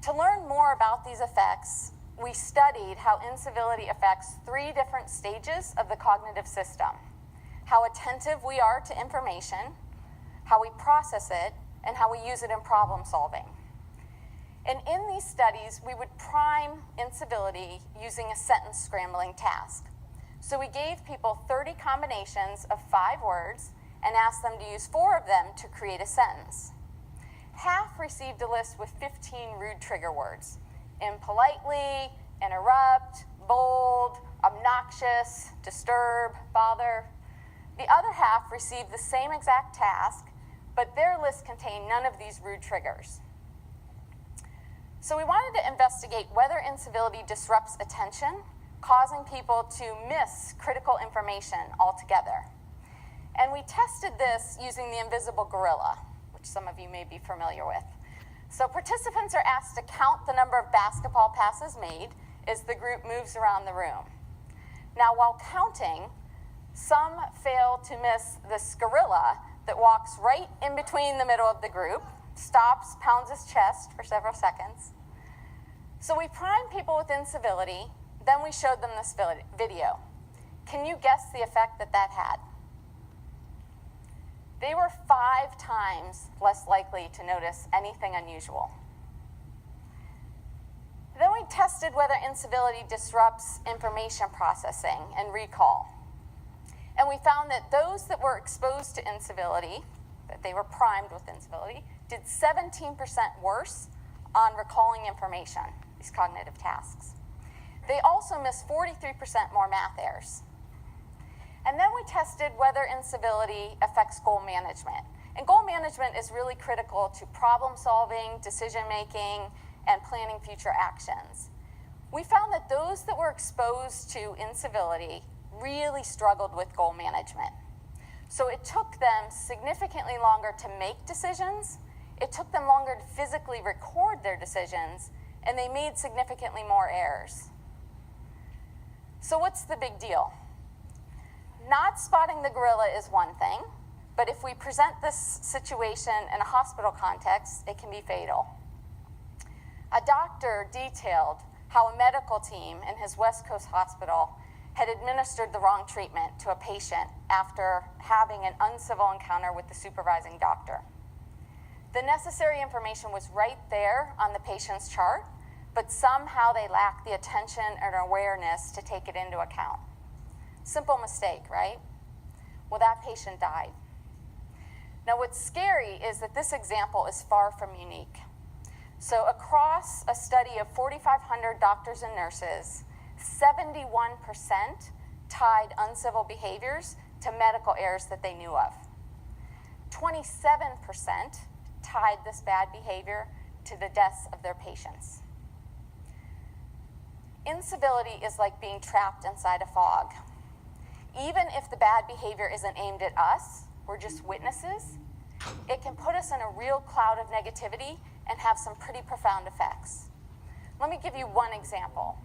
To learn more about these effects, we studied how incivility affects 3 different stages of the cognitive system: how attentive we are to information, how we process it, and how we use it in problem solving. And in these studies, we would prime incivility using a sentence scrambling task. So we gave people 30 combinations of 5 words and asked them to use 4 of them to create a sentence. Half received a list with 15 rude trigger words: impolitely, interrupt, bold, obnoxious, disturb, bother. The other half received the same exact task, but their list contained none of these rude triggers. So we wanted to investigate whether incivility disrupts attention, causing people to miss critical information altogether. And we tested this using the invisible gorilla, which some of you may be familiar with. So participants are asked to count the number of basketball passes made as the group moves around the room. Now, while counting, some fail to miss this gorilla that walks right in between the middle of the group, stops, pounds his chest for several seconds. So we primed people with incivility, then we showed them this video. Can you guess the effect that that had? They were 5 times less likely to notice anything unusual. Then we tested whether incivility disrupts information processing and recall. And we found that those that were exposed to incivility, that they were primed with incivility, did 17% worse on recalling information, these cognitive tasks. They also missed 43% more math errors. And then we tested whether incivility affects goal management. And goal management is really critical to problem solving, decision making, and planning future actions. We found that those that were exposed to incivility really struggled with goal management. So it took them significantly longer to make decisions, it took them longer to physically record their decisions, and they made significantly more errors. So what's the big deal? Not spotting the gorilla is one thing, but if we present this situation in a hospital context, it can be fatal. A doctor detailed how a medical team in his West Coast hospital had administered the wrong treatment to a patient after having an uncivil encounter with the supervising doctor. The necessary information was right there on the patient's chart, but somehow they lacked the attention and awareness to take it into account. Simple mistake, right? Well, that patient died. Now, what's scary is that this example is far from unique. So across a study of 4,500 doctors and nurses, 71% tied uncivil behaviors to medical errors that they knew of. 27% tied this bad behavior to the deaths of their patients. Incivility is like being trapped inside a fog. Even if the bad behavior isn't aimed at us, we're just witnesses, it can put us in a real cloud of negativity and have some pretty profound effects. Let me give you one example.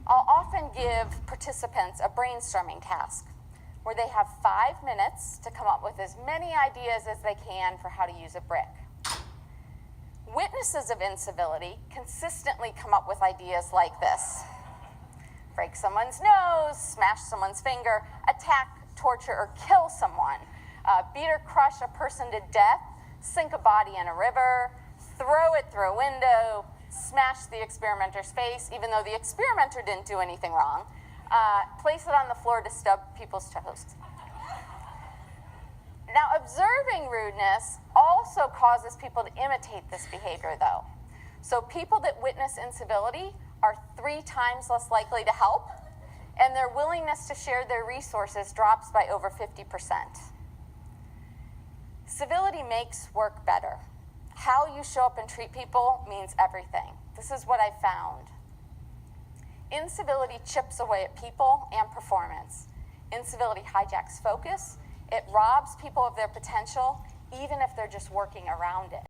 I'll often give participants a brainstorming task where they have 5 minutes to come up with as many ideas as they can for how to use a brick. Witnesses of incivility consistently come up with ideas like this: break someone's nose, smash someone's finger, attack, torture, or kill someone, beat or crush a person to death, sink a body in a river, throw it through a window, smash the experimenter's face, even though the experimenter didn't do anything wrong, place it on the floor to stub people's toes. Now, observing rudeness also causes people to imitate this behavior, though. So people that witness incivility are 3 times less likely to help, and their willingness to share their resources drops by over 50%. Civility makes work better. How you show up and treat people means everything. This is what I found. Incivility chips away at people and performance. Incivility hijacks focus. It robs people of their potential, even if they're just working around it.